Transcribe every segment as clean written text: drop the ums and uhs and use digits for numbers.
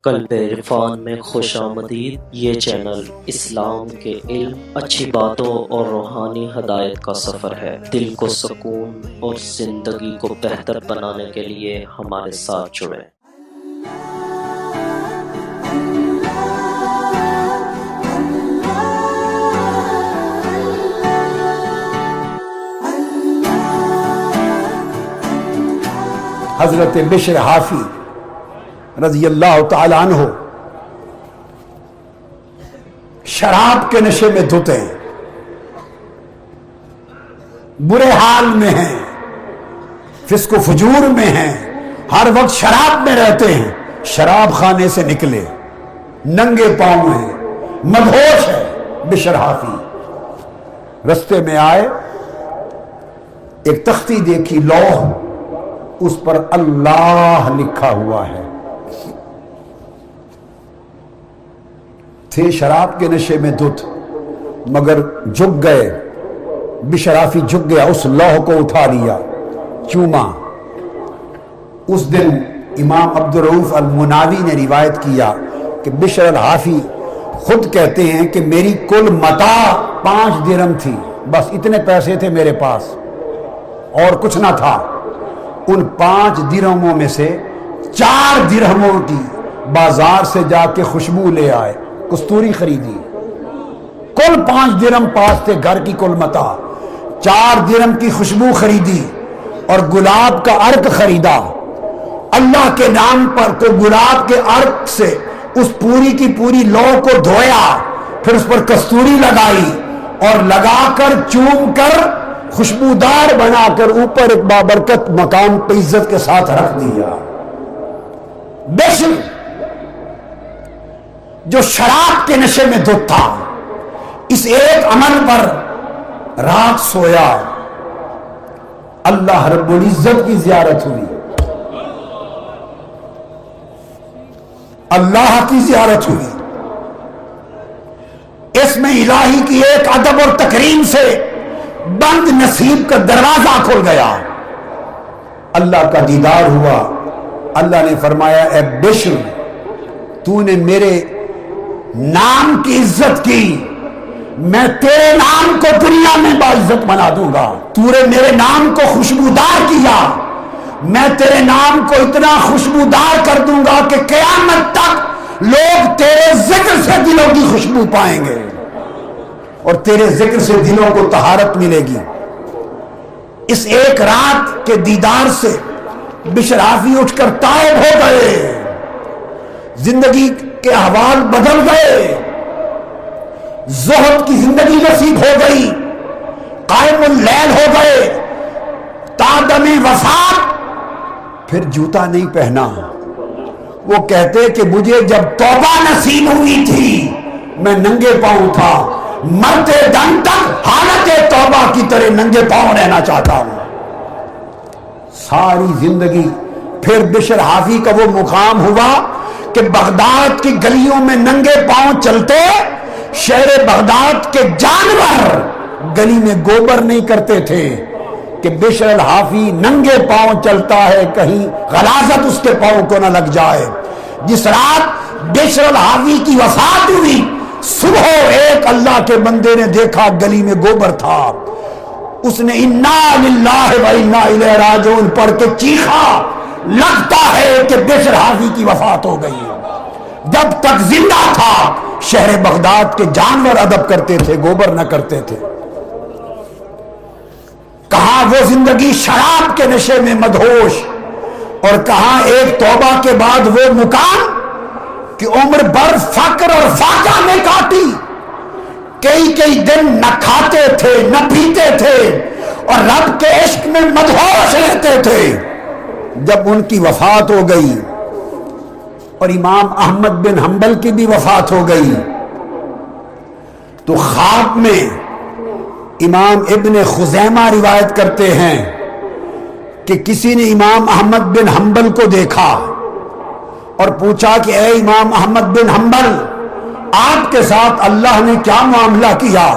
قلب عرفان میں خوش آمدید۔ یہ چینل اسلام کے علم، اچھی باتوں اور روحانی ہدایت کا سفر ہے۔ دل کو سکون اور زندگی کو بہتر بنانے کے لیے ہمارے ساتھ جڑیں۔ حضرت بشر حافی رضی اللہ تعالی عنہ شراب کے نشے میں دھتے ہیں، برے حال میں ہیں، فسق و فجور میں ہیں، ہر وقت شراب میں رہتے ہیں۔ شراب خانے سے نکلے، ننگے پاؤں ہیں، مدہوش ہے بشر حافی۔ رستے میں آئے، ایک تختی دیکھی، لوح، اس پر اللہ لکھا ہوا ہے۔ تھے شراب کے نشے میں دھت، مگر جھک گئے۔ بشر حافی جھک گیا، اس لوح کو اٹھا لیا، چوما۔ اس دن امام عبدالرؤف المناوی نے روایت کیا کہ بشر الحافی خود کہتے ہیں کہ میری کل متاع 5 درہم تھی، بس اتنے پیسے تھے میرے پاس اور کچھ نہ تھا۔ ان 5 درہموں میں سے 4 درہموں کی بازار سے جا کے خوشبو لے آئے، کستوری خریدی۔ کل 5 درہم پاس تھے، گھر کی کل متاع۔ 4 درہم کی خوشبو خریدی اور گلاب کا عرق خریدا۔ اللہ کے نام پر کو گلاب کے عرق سے اس پوری کی پوری لو کو دھویا، پھر اس پر کستوری لگائی اور لگا کر چوم کر خوشبودار بنا کر اوپر ایک بابرکت مقام پہ عزت کے ساتھ رکھ دیا۔ بشر جو شراب کے نشے میں دھت تھا، اس ایک عمل پر رات سویا، اللہ رب العزت کی زیارت ہوئی، اللہ کی زیارت ہوئی۔ اس میں الہی کی ایک ادب اور تکریم سے بند نصیب کا دروازہ کھل گیا، اللہ کا دیدار ہوا۔ اللہ نے فرمایا، اے بشر، تو نے میرے نام کی عزت کی، میں تیرے نام کو دنیا میں باعزت بنا دوں گا۔ تو نے میرے نام کو خوشبودار کیا، میں تیرے نام کو اتنا خوشبودار کر دوں گا کہ قیامت تک لوگ تیرے ذکر سے دلوں کی خوشبو پائیں گے اور تیرے ذکر سے دلوں کو طہارت ملے گی۔ اس ایک رات کے دیدار سے بشر حافی اٹھ کر تائب ہو گئے، زندگی کے احوال بدل گئے، زہد کی زندگی نصیب ہو گئی، قائم اللیل ہو گئے، تا دم وفات۔ پھر جوتا نہیں پہنا۔ وہ کہتے کہ مجھے جب توبہ نصیب ہوئی تھی میں ننگے پاؤں تھا، مرتے دم تک حالت توبہ کی طرح ننگے پاؤں رہنا چاہتا ہوں۔ ساری زندگی پھر بشر حافی کا وہ مقام ہوا کہ بغداد کی گلیوں میں ننگے پاؤں چلتے، شہر بغداد کے جانور گلی میں گوبر نہیں کرتے تھے کہ بشر الحافی ننگے پاؤں چلتا ہے، کہیں غلاظت اس کے پاؤں کو نہ لگ جائے۔ جس رات بشر الحافی کی وفات ہوئی، صبح ایک اللہ کے بندے نے دیکھا گلی میں گوبر تھا، اس نے انا للہ و انا الیہ راجعون پڑھ کے چیخا، لگتا ہے کہ بشر حافی کی وفات ہو گئی۔ جب تک زندہ تھا شہر بغداد کے جانور ادب کرتے تھے، گوبر نہ کرتے تھے۔ کہاں وہ زندگی شراب کے نشے میں مدہوش، اور کہاں ایک توبہ کے بعد وہ مقام کہ عمر بھر فقر اور فاقہ میں کاٹی، کئی دن نہ کھاتے تھے نہ پیتے تھے اور رب کے عشق میں مدہوش رہتے تھے۔ جب ان کی وفات ہو گئی اور امام احمد بن حنبل کی بھی وفات ہو گئی، تو خواب میں امام ابن خزیمہ روایت کرتے ہیں کہ کسی نے امام احمد بن حنبل کو دیکھا اور پوچھا کہ اے امام احمد بن حنبل، آپ کے ساتھ اللہ نے کیا معاملہ کیا؟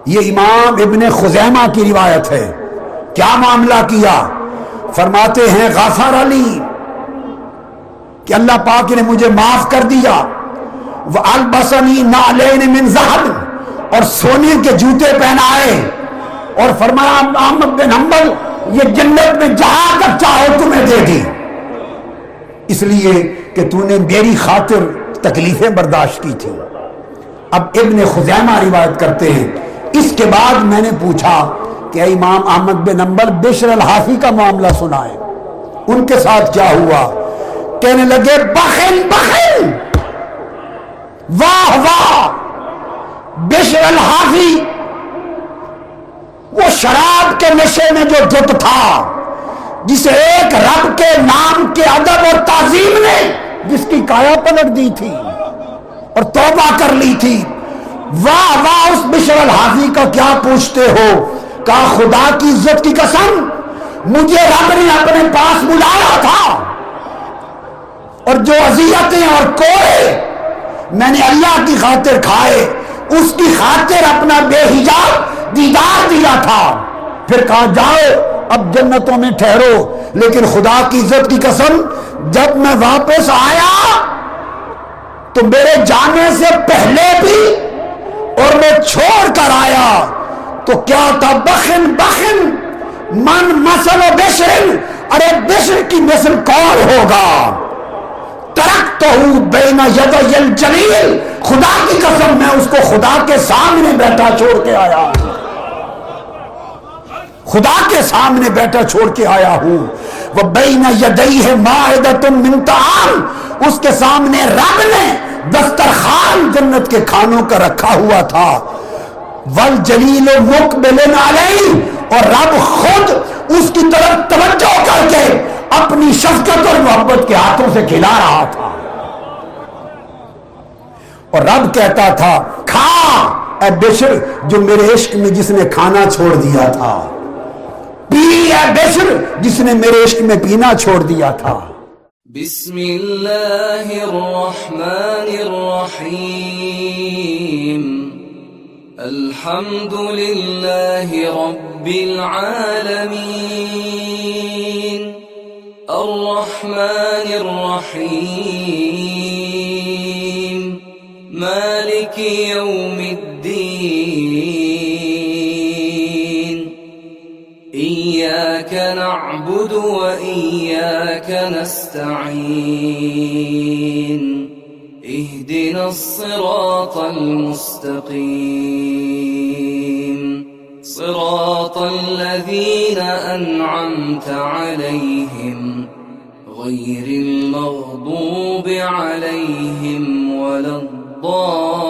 یہ امام ابن خزیمہ کی روایت ہے۔ کیا معاملہ کیا؟ فرماتے ہیں غفر علی کہ اللہ پاک نے مجھے معاف کر دیا، وَأَلْبَسَنِي نَعْلَيْنِ مِنْ ذَهَبٍ، اور سونے کے جوتے پہنائے، اور فرمایا احمد بن حنبل یہ جنت میں جہاں تک چاہو تمہیں دے دی، اس لیے کہ تو نے میری خاطر تکلیفیں برداشت کی تھی۔ اب ابن خزیمہ روایت کرتے ہیں، اس کے بعد میں نے پوچھا کہ امام احمد بن حنبل بشر الحافی کا معاملہ سنائے، ان کے ساتھ کیا ہوا؟ کہنے لگے بخل بخل، واہ واہ، بشر الحافی وہ شراب کے نشے میں جو دھت تھا، جسے ایک رب کے نام کے ادب اور تعظیم نے جس کی کایا پلٹ دی تھی اور توبہ کر لی تھی، واہ واہ اس بشر الحافی کا کیا پوچھتے ہو؟ کہا خدا کی عزت کی قسم مجھے رب نے اپنے پاس بلایا تھا، اور جو اذیتیں اور کوڑے میں نے اللہ کی خاطر کھائے اس کی خاطر اپنا بے حجاب دیدار دیا تھا، پھر کہا جاؤ اب جنتوں میں ٹھہرو، لیکن خدا کی عزت کی قسم جب میں واپس آیا تو میرے جانے سے پہلے بھی اور میں چھوڑ کر آیا تو کیا تھا؟ بخن بخن من مثل و بشر، ارے بشر کی مثل کون ہوگا؟ ترکتہ بین یدی الجلیل، خدا کی قسم میں اس کو خدا کے سامنے بیٹھا چھوڑ کے آیا، خدا کے سامنے بیٹھا چھوڑ کے آیا ہوں۔ وبین یدیہ مائدۃ من طعام، اس کے سامنے رب نے دسترخوان جنت کے کھانوں کا رکھا ہوا تھا، والجلیل مقبل علیہ، اور رب خود اس کی طرف توجہ کر کے اپنی شفقت اور محبت کے ہاتھوں سے کھلا رہا تھا، اور رب کہتا تھا کھا اے بشر جو میرے عشق میں جس نے کھانا چھوڑ دیا تھا، پی اے بشر جس نے میرے عشق میں پینا چھوڑ دیا تھا۔ بسم اللہ الرحمن الرحیم، الحمد للہ رب العالمین، الرحمن الرحیم، مالک یوم الدین، إياك نعبد وإياك نستعين، اهدنا الصراط المستقيم، صراط الذين أنعمت عليهم غير المغضوب عليهم ولا الضالين۔